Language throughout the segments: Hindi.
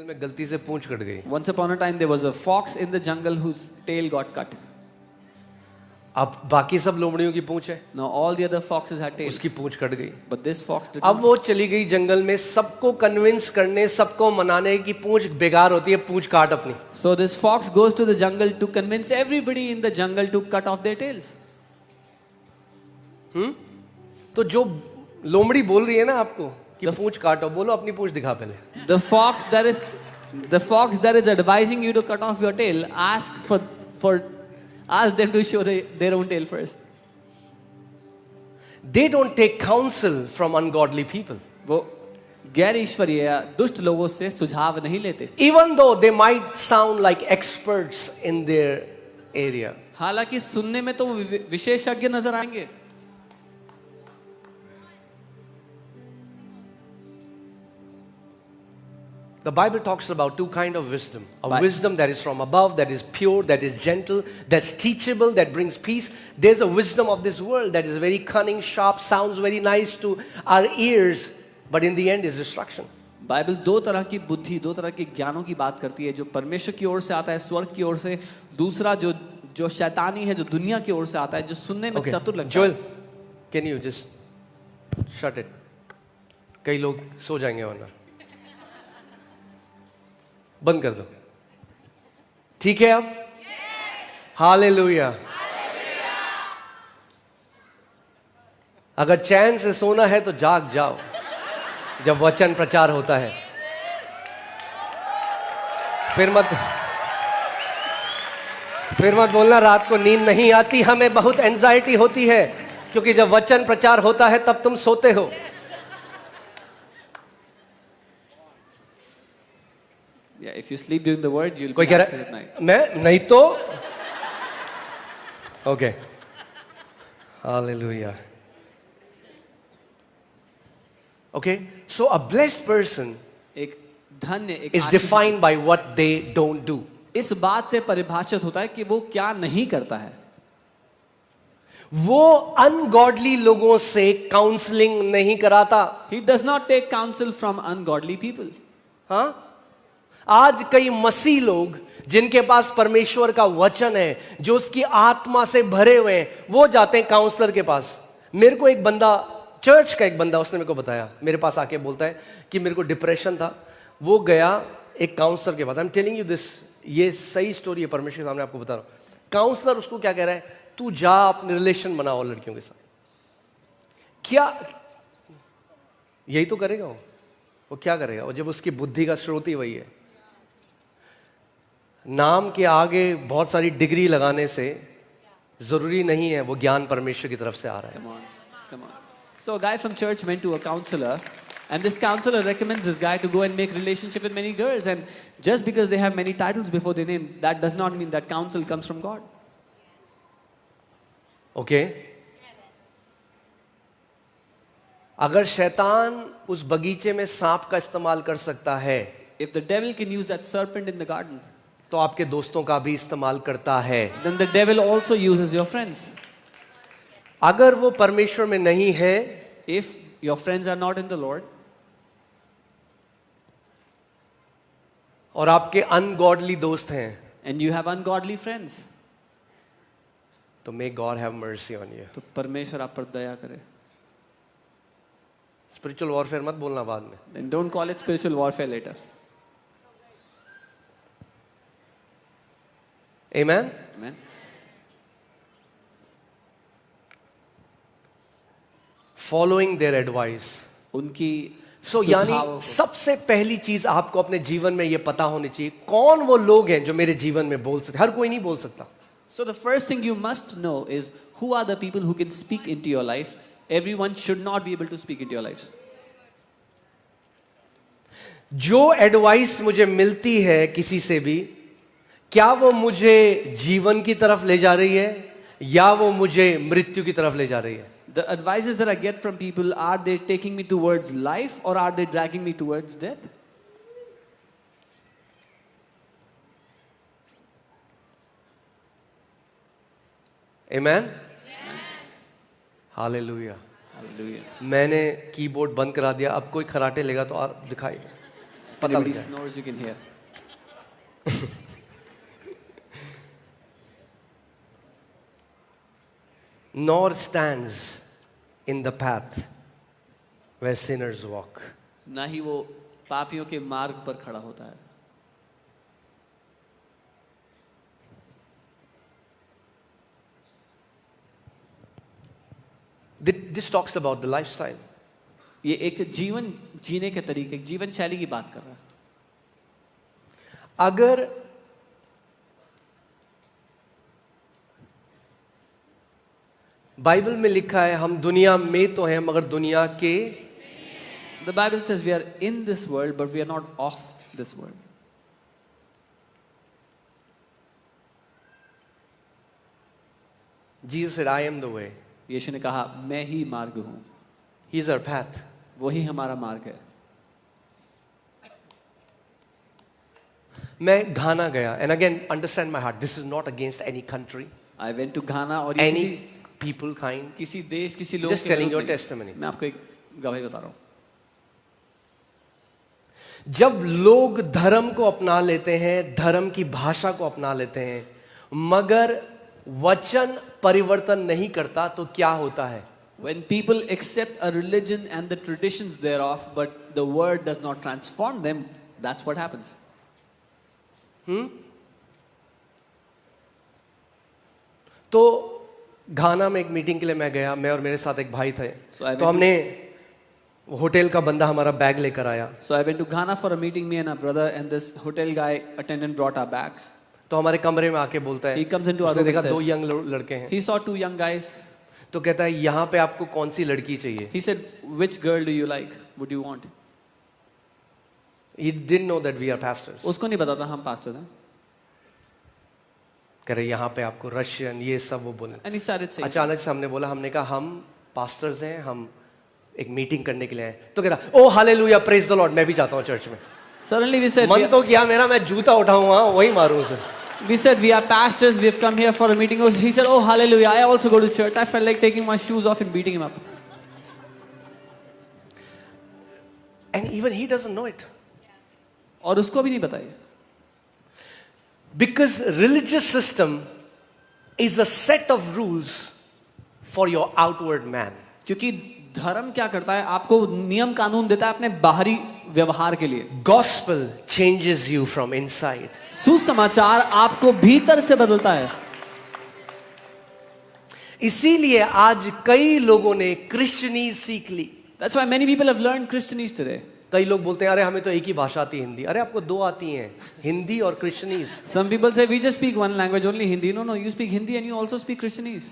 में गलती से पूंछ कट गई। Once upon a time there was a fox in the jungle whose tail got cut. अब बाकी सब लोमड़ियों की पूंछ है, Now all the other foxes had tails, उसकी पूंछ कट गई। but this fox did अब not. वो चली गई जंगल में सबको कन्विंस करने, सबको मनाने की पूंछ बेकार होती है, पूंछ काट अपनी। So this fox goes to the jungle to convince everybody in the jungle to cut off their tails. तो जो लोमड़ी बोल रही है ना आपको कि पूंछ काटो, बोलो अपनी पूंछ दिखा पहले। The fox that is advising you to cut off your tail, ask them to show their own tail first. They don't take counsel from ungodly people. वो गैर ईश्वरीय या दुष्ट लोगों से सुझाव नहीं लेते, Even though they might sound like experts in their area. हालांकि सुनने में तो वो विशेषज्ञ नजर आएंगे। The Bible talks about two kinds of wisdom. A wisdom that is from above, that is pure, that is gentle, that's teachable, that brings peace. There's a wisdom of this world that is very cunning, sharp, sounds very nice to our ears, but in the end is destruction. Bible दो तरह की बुद्धि, दो तरह के ज्ञानों की बात करती है, जो परमेश्वर की ओर से आता है, स्वर्ग की ओर से। दूसरा जो शैतानी है, जो दुनिया की ओर से आता है, जो सुनने में चतुर लगता है। Joel, can you just shut it? कई लोग सो जाएंगे वरना। बंद कर दो, ठीक है? अब हालेलुया। अगर चैन से सोना है तो जाग जाओ जब वचन प्रचार होता है। फिर मत बोलना रात को नींद नहीं आती, हमें बहुत एंजाइटी होती है, क्योंकि जब वचन प्रचार होता है तब तुम सोते हो। Yeah, if you sleep during the word, you'll कोई be कह anxious रहा at night. है मैं नहीं तो okay hallelujah. Okay, so a blessed person एक धन्य, एक is आशीषित defined by what they don't do. इस बात से परिभाषित होता है कि वो क्या नहीं करता है। वो अनगॉडली लोगों से काउंसलिंग नहीं कराता। He does not take counsel from ungodly people. हाँ, आज कई मसीह लोग जिनके पास परमेश्वर का वचन है, जो उसकी आत्मा से भरे हुए हैं, वो जाते हैं काउंसलर के पास। मेरे को एक बंदा, चर्च का एक बंदा, उसने मेरे को बताया, मेरे पास आके बोलता है कि मेरे को डिप्रेशन था, वो गया एक काउंसलर के पास। I am telling you this, ये सही स्टोरी है, परमेश्वर के सामने आपको बता रहा हूं। काउंसलर उसको क्या कह रहा है, तू जा अपने रिलेशन बनाओ लड़कियों के साथ। क्या यही तो करेगा वो क्या करेगा? वो जब उसकी बुद्धि का स्रोत ही वही है। नाम के आगे बहुत सारी डिग्री लगाने से जरूरी नहीं है वो ज्ञान परमेश्वर की तरफ से आ रहा है। Come on. So a guy from church went to a counselor, and this counselor recommends this guy to go and make relationship with many girls. And just because they have many titles before their name, that does not mean that counsel comes from God. Okay, अगर शैतान उस बगीचे में सांप का इस्तेमाल कर सकता है, If the devil can use that serpent in the garden, तो आपके दोस्तों का भी इस्तेमाल करता है। then the devil also uses your friends. अगर वो परमेश्वर में नहीं है, If your friends are not in the Lord, और आपके अनगॉडली दोस्त हैं, and you have ungodly friends, तो may God have mercy on you. तो परमेश्वर आप पर दया करे। स्पिरिचुअल वॉरफेयर मत बोलना बाद में। Then don't call it spiritual warfare later. Amen? Amen. Following their advice. उनकी So यानी सुझावों को- सबसे पहली चीज आपको अपने जीवन में ये पता होनी चाहिए, कौन वो लोग हैं जो मेरे जीवन में बोल सकते। हर कोई नहीं बोल सकता। So the first thing you must know is who are the people who can speak into your life. Everyone should not be able to speak into your lives. जो एडवाइस मुझे मिलती है किसी से भी, क्या वो मुझे जीवन की तरफ ले जा रही है या वो मुझे मृत्यु की तरफ ले जा रही है? The advices that I get from people, are they taking me towards life or are they dragging me towards death? Amen? Hallelujah. Hallelujah. मैंने कीबोर्ड बंद करा दिया, अब कोई खराटे लेगा तो और दिखाई। पता anybody लग जाए। snores, you can hear. Nor stands in the path where sinners walk. ना ही वो पापियों के मार्ग पर खड़ा होता है. This talks about the lifestyle. ये एक जीवन जीने के तरीके, एक जीवन शैली की बात कर रहा है. अगर बाइबल में लिखा है हम दुनिया में तो हैं मगर दुनिया के, The Bible says we are in this world, but we are not of this world. Jesus said, I am the way. यीशु ने कहा मैं ही मार्ग हूँ. He is our path. वही हमारा मार्ग है. मैं घाना गया, and again understand my heart, this is not against any country, I went to Ghana और ये any किसी people kind. किसी देश किसी लोग Just के telling विरुद्ध your नहीं. testimony. मैं आपको एक गवाही बता रहा हूँ. जब लोग धर्म को अपना लेते हैं, धर्म की भाषा को अपना लेते हैं, मगर वचन परिवर्तन नहीं करता तो क्या होता है? When people accept a religion and the traditions thereof, but the word does not transform them, that's what happens. तो घाना में एक मीटिंग के लिए मैं गया, मैं और मेरे साथ एक भाई थे. So I तो went हमने होटल का बंदा हमारा बैग लेकर आया. So I went to Ghana for a meeting, me and a brother, and this hotel guy attendant brought our bags. तो हमारे कमरे में आके बोलता है, He comes into our उसने room देखा and दो says- यंग लड़के हैं. He saw two young guys. तो कहता है यहाँ पे आपको कौन सी लड़की चाहिए? He said, which girl do you like? Would you want? He didn't know that we are pastors. उसको नहीं पता था हम pastors हैं. कह रहे यहाँ पे आपको रशियन ये सब वो बोले. And he started saying, अचानक से हमने बोला, हमने कहा हम पास्टर्स हैं, हम एक मीटिंग करने के लिए आए. तो कह रहा ओ हालेलुया प्रेज द लॉर्ड, मैं भी जाता हूँ चर्च में. suddenly we said, मन तो किया मेरा, मैं जूता उठाऊं वहां वही मारूं उसे. we are pastors, we have come here for a meeting. He said, oh hallelujah, I also go to church. I felt like taking my shoes off and beating him up. And even he doesn't know it. और उसको भी नहीं पता ये. Because religious system is a set of rules for your outward man. क्योंकि धर्म क्या करता है, आपको नियम कानून देता है अपने बाहरी व्यवहार के लिए. Gospel changes you from inside. सुसमाचार आपको भीतर से बदलता है. इसीलिए आज कई लोगों ने क्रिश्चियनी सीख ली. That's why many people have learned Christianese today. कई लोग बोलते हैं अरे हमें तो एक ही भाषा आती है हिंदी. अरे आपको दो आती हैं, हिंदी और क्रिश्चियनीज. Some people say we just speak one language only, Hindi. No, you speak Hindi and you also speak Christianese.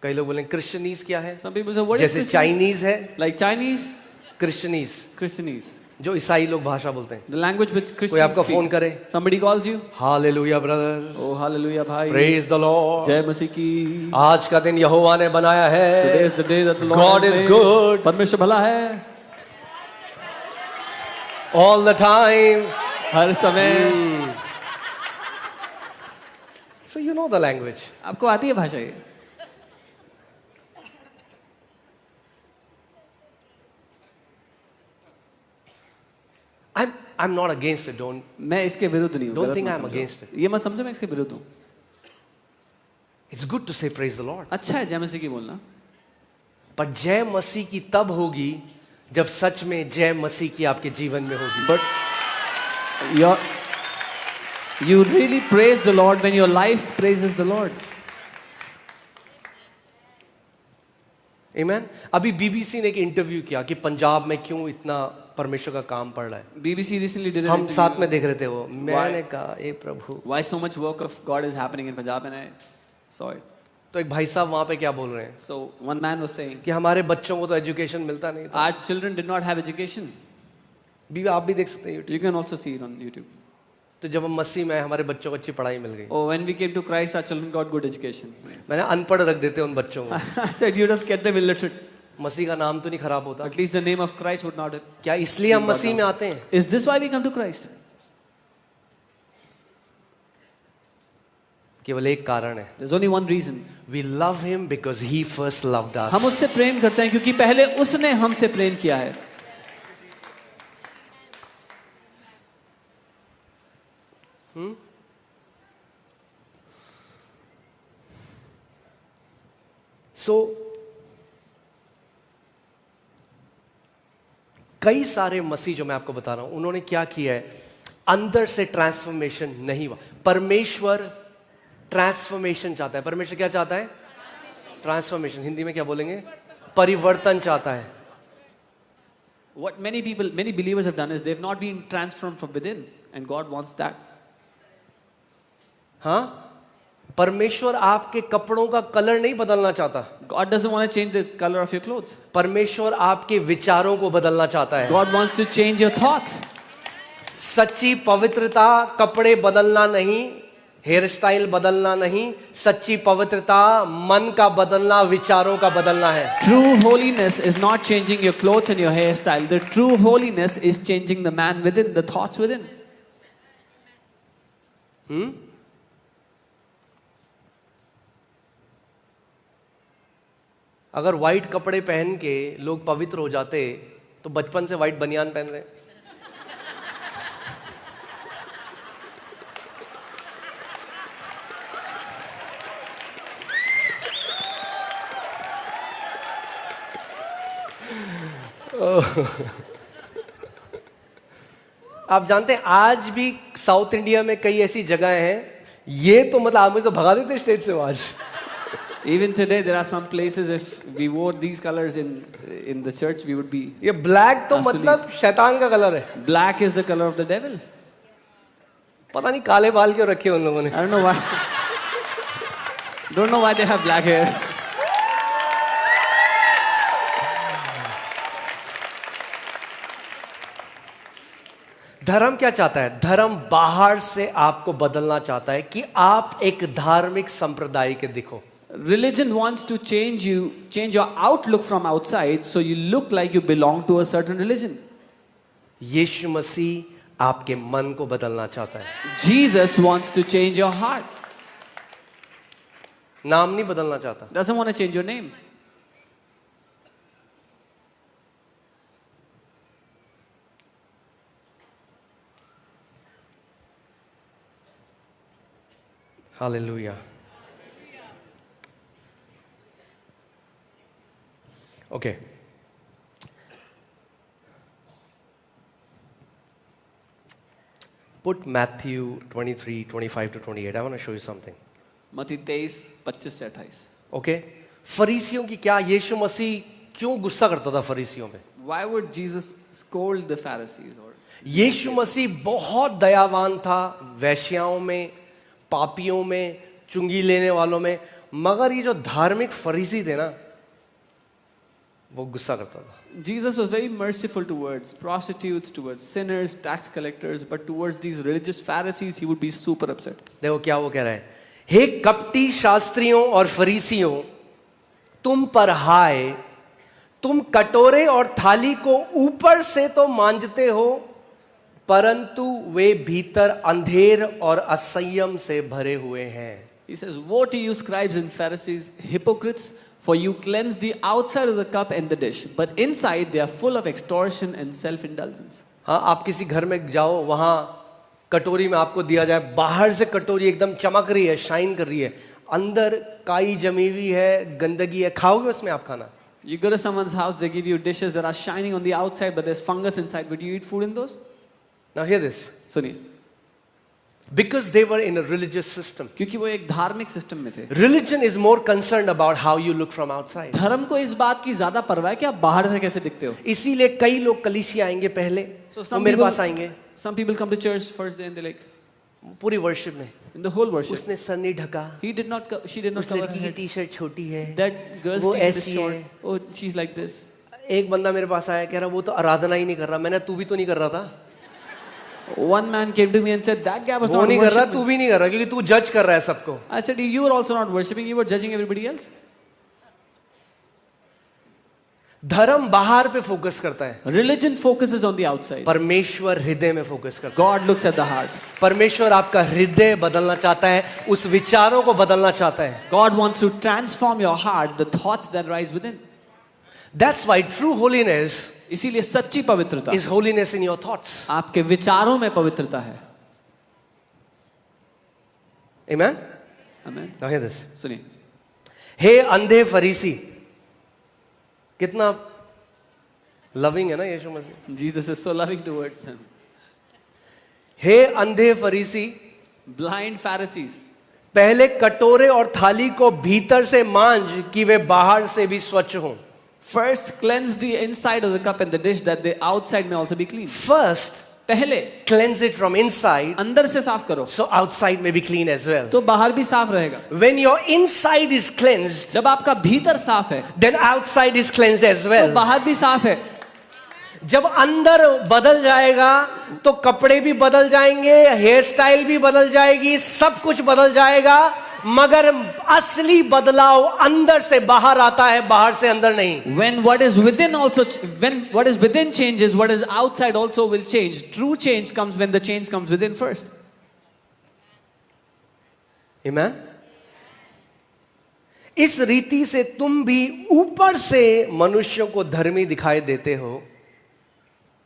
कई लोग बोले क्रिश्चियनीज क्या है? Some people say what is जैसे Christianese? चाइनीज है, Like Chinese, क्रिश्चियनीज Christianese. जो ईसाई लोग भाषा बोलते हैं. The language which कोई Christians आपका फोन speak. करे, Somebody calls you. Hallelujah brother, Oh hallelujah भाई. प्रेज द लॉर्ड, जय मसीह की. आज का दिन यहोवा ने बनाया Today है, is the day that the Lord God has is made. good. परमेश्वर भला है. all the time. हर समय. So you know the language. आपको आती है भाषा ये? I'm not against it. मैं इसके विरुद्ध नहीं हूँ. Don't गलत think मत I'm समझो. against it. ये मत समझो मैं इसके विरुद्ध हूँ. It's good to say praise the Lord. अच्छा है जय मसीह की बोलना. पर जय मसीह की तब होगी जब सच में जय मसीह की आपके जीवन में होगी. But you really praise the Lord when your life praises the Lord. Amen. अभी बीबीसी ने एक इंटरव्यू किया कि पंजाब में क्यों इतना परमेश्वर का काम पड़ रहा है. BBC recently did an हम interview. साथ में देख रहे थे वो. मैंने कहा ए प्रभु. Why so much work of God is happening in Punjab, and I saw it. तो एक भाई साहब वहां पे क्या बोल रहे हैं So one man was saying, कि हमारे बच्चों को तो एजुकेशन मिलता नहीं था. our children did not have education. बीबी आप भी देख सकते हैं YouTube. You can also see it on YouTube. तो जब हम मसीह में आए, हमारे बच्चों को अच्छी पढ़ाई मिल गई. Oh, when we came to Christ, our children got good education. मैंने अनपढ़ रख देते उन बच्चों को. I said, you'd have kept them illiterate. मसीह का नाम तो नहीं खराब होता. At least the name of Christ would not have. क्या इसलिए हम मसीह में आते हैं? Is this why we come to Christ? केवल एक कारण है. There's only one reason. We love him because he first loved us. हम उससे प्रेम करते हैं क्योंकि पहले उसने हमसे प्रेम किया है. कई सारे मसीह जो मैं आपको बता रहा हूं उन्होंने क्या किया है, अंदर से ट्रांसफॉर्मेशन नहीं हुआ। परमेश्वर ट्रांसफॉर्मेशन चाहता है। परमेश्वर क्या चाहता है? ट्रांसफॉर्मेशन। हिंदी में क्या बोलेंगे? परिवर्तन चाहता है। What many believers have done is they've not been transformed from within, and God wants that. हाँ, परमेश्वर आपके कपड़ों का कलर नहीं बदलना चाहता। God doesn't want to change the color of your clothes. परमेश्वर आपके विचारों को बदलना चाहता है। God wants to change your thoughts. सच्ची पवित्रता कपड़े बदलना नहीं, हेयर स्टाइल बदलना नहीं, सच्ची पवित्रता मन का बदलना, विचारों का बदलना है। True holiness is not changing your clothes and your hairstyle. The true holiness is changing the man within, the thoughts within. अगर व्हाइट कपड़े पहन के लोग पवित्र हो जाते तो बचपन से व्हाइट बनियान पहन रहे। आप जानते हैं आज भी साउथ इंडिया में कई ऐसी जगहें हैं, ये तो मतलब आप मुझे तो भगा देते स्टेज से आज। Even today, there are some places. If we wore these colors in the church, we would be. ये ब्लैक तो मतलब शैतान का कलर है। Black is the color of the devil. पता नहीं काले बाल क्यों रखे उन लोगों ने। I don't know why. Don't know why they have black hair. धर्म क्या चाहता है? धर्म बाहर से आपको बदलना चाहता है कि आप एक धार्मिक संप्रदाय के दिखो। Religion wants to change your outlook from outside, so you look like you belong to a certain religion. यीशु मसीह आपके मन को बदलना चाहता है। Jesus wants to change your heart. नाम नहीं बदलना चाहता। Doesn't want to change your name. Hallelujah. Okay. Put Matthew 23, 25 to 28. I want to show you something. मत्ती 23, 25 से 28. Okay? फरीसियों की क्या, यीशु मसीह क्यों गुस्सा करता था फरीसियों पे? Why would Jesus scold the Pharisees? यीशु मसीह बहुत दयावान था वैश्याओं में, पापियों में, चुंगी लेने वालों में, मगर ये जो धार्मिक फरीसी थे ना, वो गुस्सा करता था। Jesus was very merciful towards prostitutes, towards sinners, tax collectors, but towards these religious Pharisees, he would be super upset. देखो क्या वो कह रहा है, हे कपटी शास्त्रियों और फरीसियों, तुम पर हाय, तुम कटोरे और थाली को ऊपर से तो मांजते हो, परंतु वे भीतर अंधेर और असंयम से भरे हुए हैं। He says, woe to you scribes and Pharisees, hypocrites, for you cleanse the outside of the cup and the dish, but inside they are full of extortion and self-indulgence. हाँ, आप किसी घर में जाओ, वहां कटोरी में आपको दिया जाए, बाहर से कटोरी एकदम चमक रही है, शाइन कर रही है, अंदर काई जमी हुई है, गंदगी है, खाओगे उसमें आप खाना? You go to someone's house, they give you dishes that are shining on the outside, but there's fungus inside. Would you eat food in those? Now hear this. सुनिए, Because they were in a religious system. क्योंकि वो एक धार्मिक सिस्टम में थे। Religion is more concerned about how you look from outside. धर्म को इस बात की ज्यादा परवाह है कि आप बाहर से कैसे दिखते हो। इसीलिए कई लोग कलीसिया आएंगे पहले, वो मेरे पास आएंगे, some people come to church first day and they like, पूरी वर्शिप में, in the whole worship, उसने सर नहीं ढका, she did not उस cover her लड़की की head. टी शर्ट छोटी है, That girl's वो t-shirt is ऐसी short. है। Oh, she's like this. एक बंदा मेरे पास आया, कह रहा वो तो आराधना ही नहीं कर रहा। मैंने, तू भी तो नहीं कर रहा था? One man came to me and said, that guy was वो not नहीं कर रहा, worshiping. तू भी नहीं कर रहा, क्योंकि तू जज कर रहा है सबको। I said, you were also not worshipping, you were judging everybody else. धर्म बाहर पे फोकस करता है, Religion focuses on the outside. परमेश्वर हृदय में फोकस करता God looks at the heart. है। परमेश्वर आपका हृदय बदलना चाहता है, उस विचारों को बदलना चाहता है। God wants to transform your heart, the thoughts that rise within. That's why true holiness इसीलिए सच्ची पवित्रता is holiness in your thoughts. आपके विचारों में पवित्रता है। Amen? Amen. Now hear this. सुनिए. हे अंधे फरीसी. कितना लविंग है ना यीशु मसीह. Jesus is so loving towards him. हे अंधे फरीसी, Blind Pharisees. पहले कटोरे और थाली को भीतर से मांज कि वे बाहर से भी स्वच्छ हों. First cleanse the inside of the cup and the dish that the outside may also be clean. First, पहले cleanse it from inside, अंदर से साफ करो, so outside may be clean as well. तो बाहर भी साफ रहेगा. When your inside is cleansed, जब आपका भीतर साफ है, then outside is cleansed as तो well. बाहर भी साफ है. जब अंदर बदल जाएगा तो कपड़े भी बदल जाएंगे, हेयर स्टाइल भी बदल जाएगी, सब कुछ बदल जाएगा, मगर असली बदलाव अंदर से बाहर आता है, बाहर से अंदर नहीं. When what is within also, when what is within changes, what is outside also will change. True change comes when the change comes within first. Amen? इस रीति से तुम भी ऊपर से मनुष्यों को धर्मी दिखाई देते हो.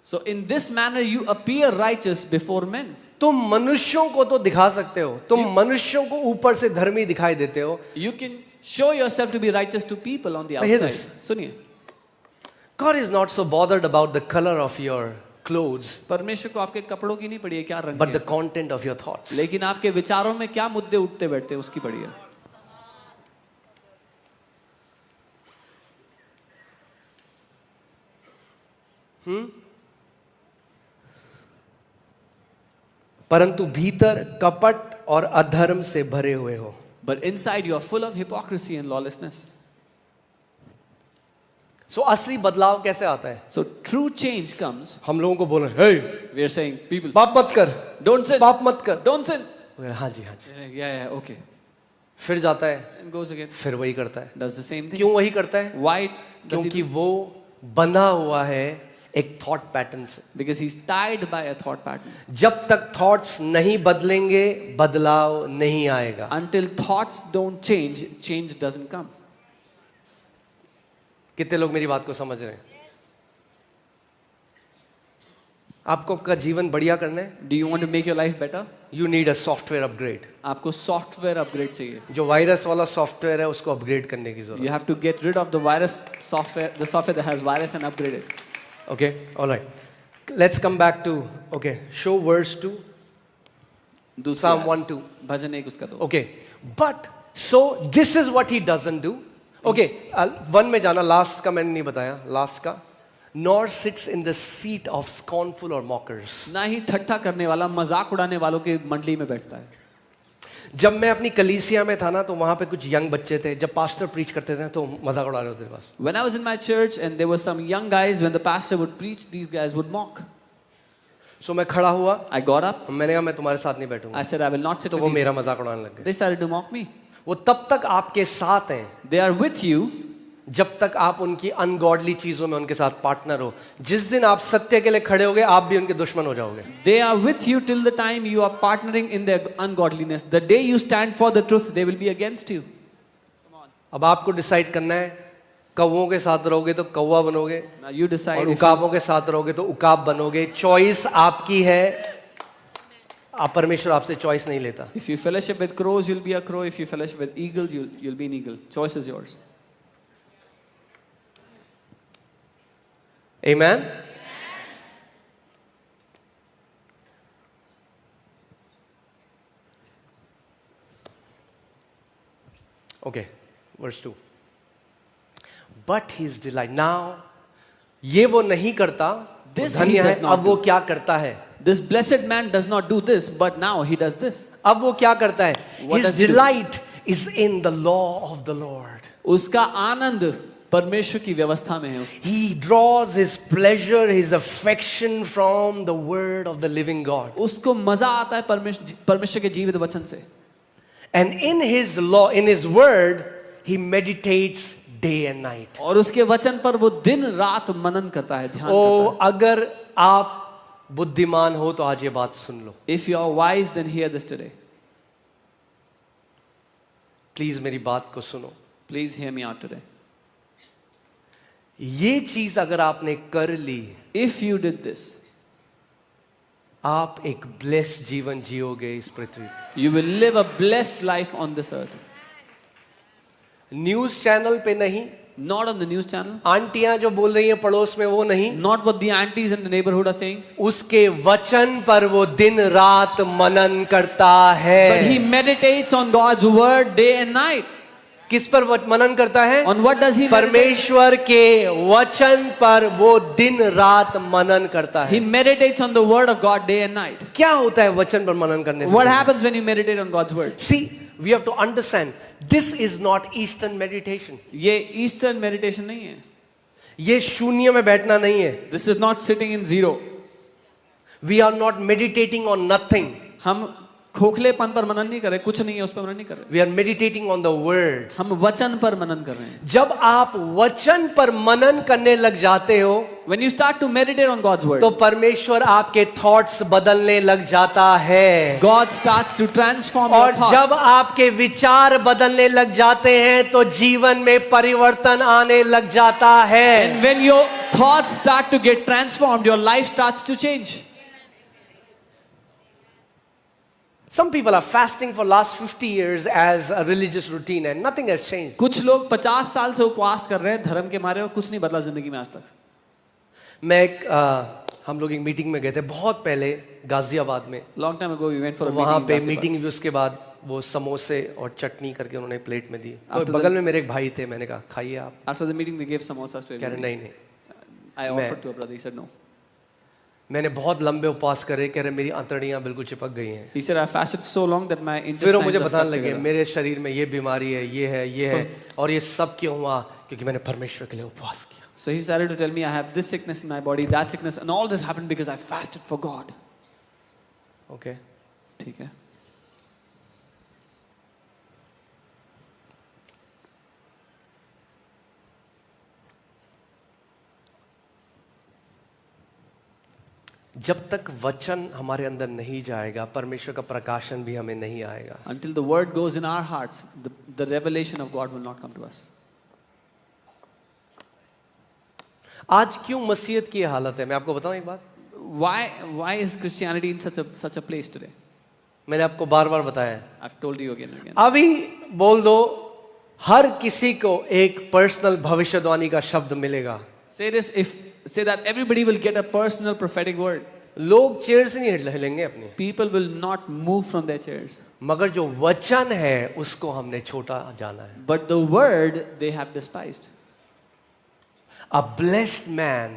So in this manner you appear righteous before men. तुम मनुष्यों को तो दिखा सकते हो, तुम मनुष्यों को ऊपर से धर्मी दिखाई देते हो. You can show yourself to be righteous to people on the Now hear outside. this. सुनिए. God is not so bothered about the color of your clothes, परमेश्वर को आपके कपड़ों की नहीं पड़ी है क्या रंग but the है, content of your thoughts. लेकिन आपके विचारों में क्या मुद्दे उठते बैठते हैं उसकी पड़ी है. परंतु भीतर कपट और अधर्म से भरे हुए हो. But inside you are full of hypocrisy and lawlessness. सो असली बदलाव कैसे आता है? So true change comes. हम लोगों को बोल रहे हैं, हे We are saying people पाप मत कर, don't sin, पाप मत कर. don't sin. हाँ जी हाँ जी. Yeah, okay. फिर जाता है, And goes again. फिर वही करता है. Does the same thing. क्यों वही करता है? Why does he क्योंकि do? वो बंधा हुआ है एक थॉट पैटर्न से. Because he's tied by a thought pattern. जब तक थॉट्स नहीं बदलेंगे बदलाव नहीं आएगा. Until thoughts don't change, change doesn't come. कितने लोग मेरी बात को समझ रहे हैं? आपको आपका जीवन बढ़िया करना है, Do you want to make your life better? You need a software upgrade. आपको सॉफ्टवेयर अपग्रेड चाहिए. जो वायरस वाला सॉफ्टवेयर है उसको अपग्रेड करने की जरूरत You have to get rid of the virus software, the software that has virus, and upgrade it. है. Okay, alright. Let's come back to, okay, show verse 2, दूसरा Psalm 1:2. भजन एक उसका दो. Okay, but so this is what he doesn't do. Okay, 1 में जाना, लास्ट का मैंने नहीं बताया, लास्ट का. Nor sits in the seat of scornful or mockers. ना ही ठट्ठा करने वाला, मजाक उड़ाने वालों के मंडली में बैठता है. जब मैं अपनी कलीसिया में था ना तो वहां पे कुछ यंग बच्चे थे, जब पास्टर प्रीच करते थे तो मजाक उड़ा रहे होते थे बस. When I was in my church and there were some young guys, when the pastor would preach, these guys would mock. सो मैं खड़ा हुआ, I got up. मैंने कहा मैं तुम्हारे साथ नहीं बैठूंगा. I said I will not sit तो with वो you. मेरा मजाक उड़ाने लग गए. They started to mock me. वो तब तक आपके साथ हैं They are with you जब तक आप उनकी अनगॉडली चीजों में उनके साथ पार्टनर हो. जिस दिन आप सत्य के लिए खड़े होगे आप भी उनके दुश्मन हो जाओगे. They are with you till the time you are partnering in their ungodliness. The day you stand for the truth, they will be against you. अब आपको डिसाइड करना है, कौवों के साथ रहोगे तो कौवा बनोगे, Now you decide. और If you, उकाबों के साथ रहोगे तो उकाब बनोगे. चॉइस आपकी है. आप, परमेश्वर आपसे चॉइस नहीं लेता. if you fellowship with crows, you'll be a crow. If you fellowship with eagles, you'll be an eagle. Choice is yours. Amen. Okay, verse 2. But his delight. Now, ये वो नहीं करता, This धन्य he है. does not अब वो do. क्या करता है? This blessed man does not do this, but now he does this. अब वो क्या करता है? What His does he do? delight is in the law of the Lord. उसका आनंद परमेश्वर की व्यवस्था में है. He draws his pleasure, his affection from the word of the living God. उसको मजा आता है परमेश्वर के जीवित वचन से. And in his law, in his word, he meditates day and night. और उसके वचन पर वो दिन रात मनन करता है, ध्यान ओ, करता अगर आप बुद्धिमान हो तो आज ये बात सुन लो. है. If you are wise, then hear this today. Please मेरी बात को सुनो. Please hear me out today. ये चीज अगर आपने कर ली If you did this, आप एक ब्लेस्ड जीवन जियोगे इस पृथ्वी पे। You will live a blessed life on this earth. News channel पे नहीं, Not on the news channel. आंटियां जो बोल रही हैं पड़ोस में वो नहीं, Not what the aunties in the neighborhood are saying. उसके वचन पर वो दिन रात मनन करता But he है। meditates on God's word day and night. किस पर मनन करता है? On what does he meditate? परमेश्वर के वचन पर वो दिन रात मनन करता He है। meditates on the word of God day and night. क्या होता है वचन पर मनन करने से? What happens when you meditate on God's word? See, we have to understand, this is not Eastern meditation. ये Eastern meditation नहीं है. ये शून्य में बैठना नहीं है। This is not sitting in zero. We are not meditating on nothing. हम खोखलेपन पर मनन नहीं कर रहे, कुछ नहीं है उस पर मनन नहीं कर रहे. We are meditating on the word. हम वचन पर मनन कर रहे हैं. जब आप वचन पर मनन करने लग जाते हो, When you start to meditate on God's word, तो परमेश्वर आपके थॉट्स बदलने लग जाता है। God starts to transform your और जब thoughts. आपके विचार बदलने लग जाते हैं तो जीवन में परिवर्तन आने लग जाता है। And when your thoughts start to get transformed, your life starts to change. Some people are fasting for last 50 years as a religious routine and nothing has changed. कुछ लोग 50 साल से उपवास कर रहे हैं धर्म के मारे और कुछ नहीं बदला जिंदगी में आज तक. हम लोग एक मीटिंग में गए थे बहुत पहले गाजियाबाद में। Long time ago we went for a वहाँ meeting. पे in Ghaziabad. मीटिंग भी उसके बाद वो समोसे और चटनी करके उन्होंने प्लेट में दी। तो After बगल the- में मेरे एक भाई थे, मैंने कहा खाइए आप। After the meeting they gave samosas to कह रहे everybody. नहीं नहीं, I offered to a brother. He said no. मैंने बहुत लंबे उपवास करे, कह रहे मेरी आंतड़ियां बिल्कुल चिपक गई हैं। He said I fasted so long that my फिर वो intestines मुझे are बताने stuck लगे together. मेरे शरीर में ये बीमारी है, ये है, ये है, और ये सब क्यों हुआ? क्योंकि मैंने परमेश्वर के लिए उपवास किया। So he started to tell me I have this sickness in my body, that sickness, and all this happened because I fasted for God. Okay, ठीक है. जब तक वचन हमारे अंदर नहीं जाएगा, परमेश्वर का प्रकाशन भी हमें नहीं आएगा। Until the word goes in our hearts, the revelation of God will not come to us. आज क्यों मसीहत की ये हालत है? मैं आपको बताऊं एक बात, Why is Christianity in such a place today? मैंने आपको बार बार बताया है। I've told you again and again. अभी बोल दो, हर किसी को एक पर्सनल भविष्यवाणी का शब्द मिलेगा। Say that everybody will get a personal prophetic word. लोग चेयर से नहीं हिलेंगे अपने, People will not move from their chairs. मगर जो वचन है उसको हमने छोटा जाना है। But the word they have despised. A blessed man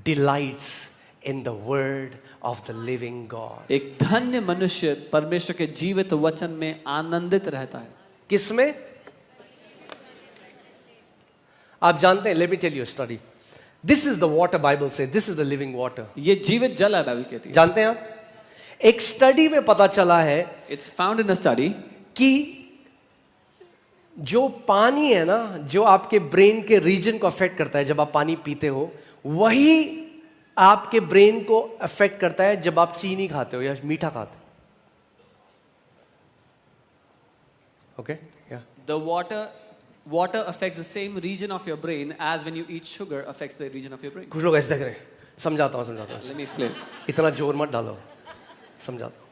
delights in the word of the living God. एक धन्य मनुष्य परमेश्वर के जीवित वचन में आनंदित रहता है. किसमें? आप जानते हैं, let me tell you a study. This is the water Bible says. This is the living water. ये जीवित जल है बाइबल कहती है. जानते हैं आप? एक स्टडी में पता चला है It's found in a study कि जो पानी है ना, जो आपके ब्रेन के रीजन को अफेक्ट करता है जब आप पानी पीते हो, वही आपके ब्रेन को अफेक्ट करता है जब आप चीनी खाते हो या मीठा खाते हो। ओके, या the water affects the same region of your brain as when you eat sugar affects the region of your brain. कुछ लोग ऐसे देख रहे हैं, समझाता हूँ। Let me explain. इतना जोर मत डालो, समझाता हूँ।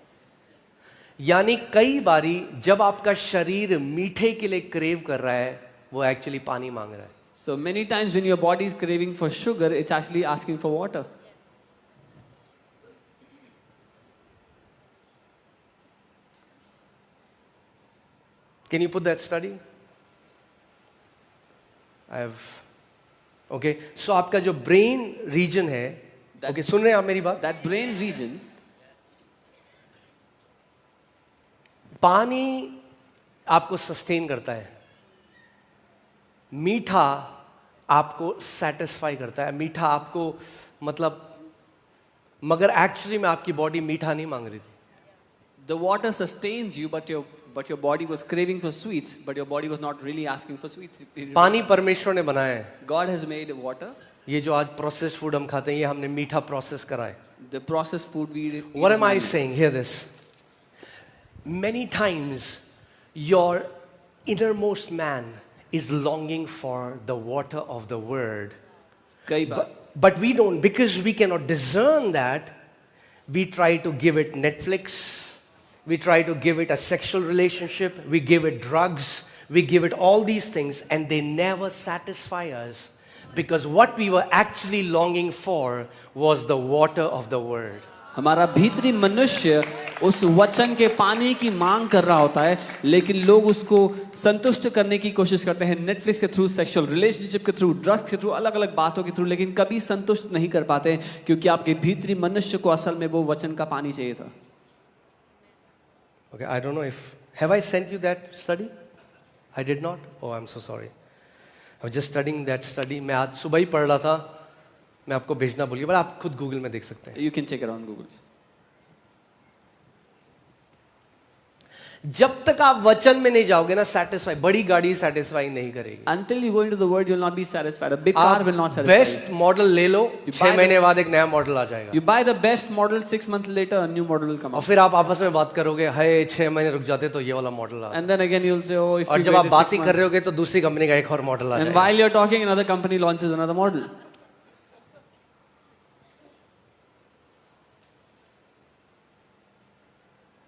यानी कई बारी जब आपका शरीर मीठे के लिए क्रेव कर रहा है, वो एक्चुअली पानी मांग रहा है। So many times when your body is craving for sugar, it's actually asking for water. Can you put that study? I have. Okay, so आपका जो ब्रेन रीजन है, okay, सुन रहे हैं आप मेरी बात? That brain region, पानी आपको सस्टेन करता है, मीठा आपको सेटिस्फाई करता है, मीठा आपको मतलब, मगर एक्चुअली में आपकी बॉडी मीठा नहीं मांग रही थी। the water sustains you, but your body was craving for sweets, but your body was not really asking for sweets. पानी परमेश्वर ने बनाया है। God has made water. ये जो आज प्रोसेस्ड फूड हम खाते हैं, ये हमने मीठा प्रोसेस करा है। The processed food we eat. What is am I not- saying? Hear this. Many times your innermost man is longing for the water of the word. कई बार But we don't, because we cannot discern that, We try to give it Netflix. We try to give it a sexual relationship. We give it drugs. We give it all these things, and they never satisfy us, because what we were actually longing for was the water of the word. हमारा भीतरी मनुष्य उस वचन के पानी की मांग कर रहा होता है, लेकिन लोग उसको संतुष्ट करने की कोशिश करते हैं नेटफ्लिक्स के थ्रू, सेक्सुअल रिलेशनशिप के थ्रू, ड्रग्स के थ्रू, अलग अलग बातों के थ्रू, लेकिन कभी संतुष्ट नहीं कर पाते, क्योंकि आपके भीतरी मनुष्य को असल में वो वचन का पानी चाहिए था. Okay, I don't know if, have I sent you that study? I did not? Oh, I'm so sorry. I was just studying that study. मैं आज सुबह ही पढ़ रहा था. मैं आपको भेजना भूल गया, पर आप खुद गूगल में देख सकते हैं. You can check it on Google. जब तक आप वचन में नहीं जाओगे ना, सेटिस्फाई, बड़ी गाड़ी सेटिस्फाई नहीं करेगी. Until you go into the word, you will not be satisfied. A big car will not satisfy. Best model ले लो, 6 महीने बाद एक नया मॉडल आ जाएगा. You buy the best model, 6 months later a new model will come और out. फिर आप आपस में बात करोगे, हाय 6 महीने रुक जाते तो ये वाला मॉडल आता. And then again you will say, oh, if और you जब आप waited बात 6 ही कर months. रहे होगे तो दूसरी कंपनी का एक और मॉडल आ And जाएगा. while you're talking, another company launches another model.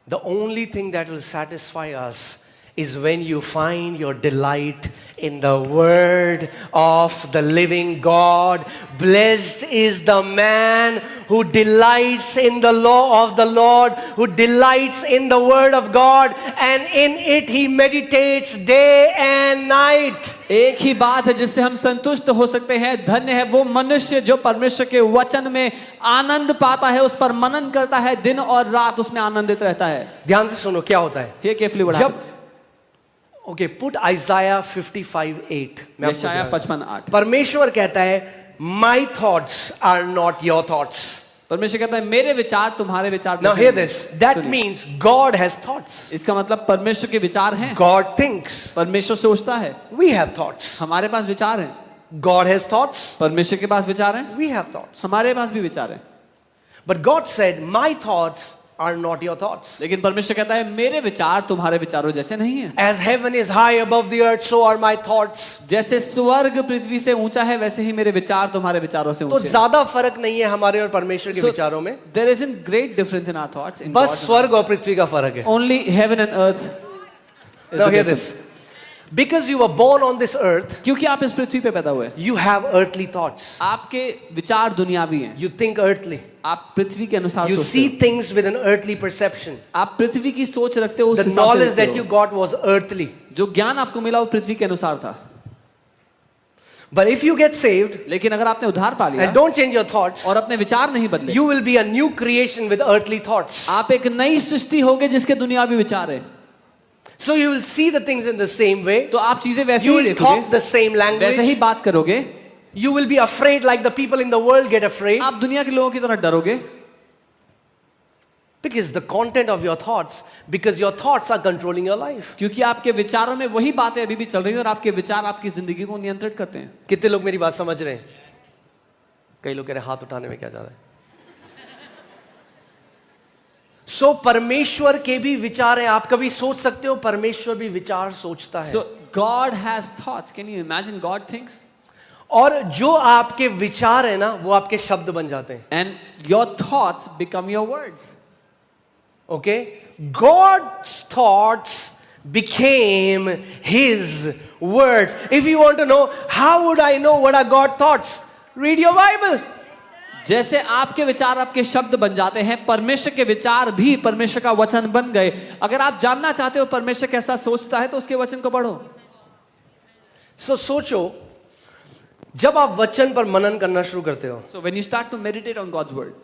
The only thing that will satisfy us is when you find your delight in the word of the living God. Blessed is the man who delights in the law of the Lord, who delights in the word of God, and in it he meditates day and night. एक ही बात है जिससे हम संतुष्ट हो सकते हैं. धन्य है वो मनुष्य जो परमेश्वर के वचन में आनंद पाता है, उस पर मनन करता है, दिन और रात उसमें आनंदित रहता है. ध्यान से सुनो क्या होता है. Hear carefully what happens. Okay, put Isaiah 55:8. यशायाह 55:8. परमेश्वर कहता है, my thoughts are not your thoughts. परमेश्वर कहता है मेरे विचार तुम्हारे विचार Now जैसे hear नहीं. this. That सुनिए. means God has thoughts. इसका मतलब परमेश्वर के विचार हैं. God thinks. परमेश्वर सोचता है. We have thoughts. हमारे पास विचार हैं. God has thoughts. परमेश्वर के पास विचार हैं. We have thoughts. हमारे पास भी विचार हैं. But God said, my thoughts are not your thoughts. लेकिन परमेश्वर कहता है मेरे विचार तुम्हारे विचारों जैसे नहीं है. As heaven is high above the earth, so are my thoughts. जैसे स्वर्ग पृथ्वी से ऊंचा है, वैसे ही मेरे विचार तुम्हारे विचारों से तो ऊंचे हैं. ज्यादा फर्क नहीं है हमारे और परमेश्वर के So, विचारों में. there isn't great difference in our thoughts. In बस God's स्वर्ग और पृथ्वी का फर्क है. only heaven and earth is Now the hear difference. this. Because you were born on this earth, क्योंकि आप इस पृथ्वी पे पैदा हुए, you have earthly thoughts. आपके विचार दुनियावी हैं. You think earthly. आप पृथ्वी के अनुसार You सोचते see हो. things with an earthly perception. आप पृथ्वी की सोच रखते हो, उस The हिसाब से knowledge देखते that you हो. got was earthly. जो ज्ञान आपको मिला वो पृथ्वी के अनुसार था. But if you get saved लेकिन अगर आपने उद्धार पा लिया and don't change your thoughts, और अपने विचार नहीं बदले, you will be a new creation with earthly thoughts. आप एक नई सृष्टि होगे जिसके दुनियावी विचार है. So you will see the things in the same way. तो आप चीजें वैसे You ही will talk देखोगे, the same वैसे ही language. बात करोगे. You will be afraid like the people in the world get afraid. आप दुनिया के लोगों की तरह डरोगे, Because the content of your thoughts, because your thoughts are controlling your life. क्योंकि आपके विचारों में वही बातें अभी भी चल रही हैं और आपके विचार आपकी जिंदगी को नियंत्रित करते हैं. कितने लोग मेरी बात समझ रहे हैं? कई लोग कह रहे हैं हाथ उठाने में क्या जा रहा है. सो परमेश्वर के भी विचार हैं. आप कभी सोच सकते हो परमेश्वर भी विचार सोचता है. So God has thoughts. Can you imagine God thinks? और जो आपके विचार है ना, वो आपके शब्द बन जाते हैं. And your thoughts become your words. Okay? God's thoughts became His words. If you want to know, how would I know what are God's thoughts? Read your Bible. जैसे आपके विचार आपके शब्द बन जाते हैं, परमेश्वर के विचार भी परमेश्वर का वचन बन गए. अगर आप जानना चाहते हो परमेश्वर कैसा सोचता है तो उसके वचन को पढ़ो. So सोचो, जब आप वचन पर मनन करना शुरू करते हो, So when you start to meditate on God's word,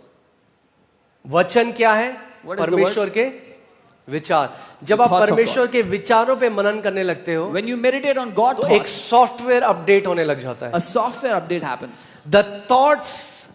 वचन क्या है? What is the परमेश्वर के विचार. जब आप thoughts of परमेश्वर के विचारों पे मनन करने लगते हो, when you meditate on God's तो एक thoughts, सॉफ्टवेयर अपडेट होने लग जाता है. a software update happens. The thoughts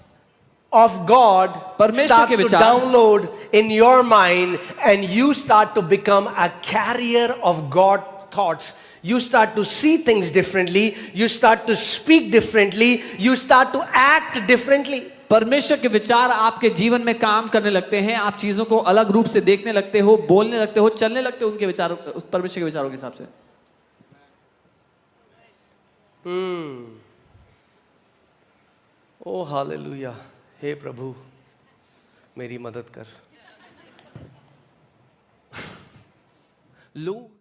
of God परमेश्वर starts के to विचार download in your mind, and you start to become a carrier of God thoughts. You start to see things differently, you start to speak differently, you start to act differently. परमेश्वर के विचार आपके जीवन में काम करने लगते हैं. आप चीजों को अलग रूप से देखने लगते हो, बोलने लगते हो, चलने लगते हो उनके विचारों, परमेश्वर के विचारों के हिसाब से. ओ हालेलुया. हे प्रभु, मेरी मदद कर। लोग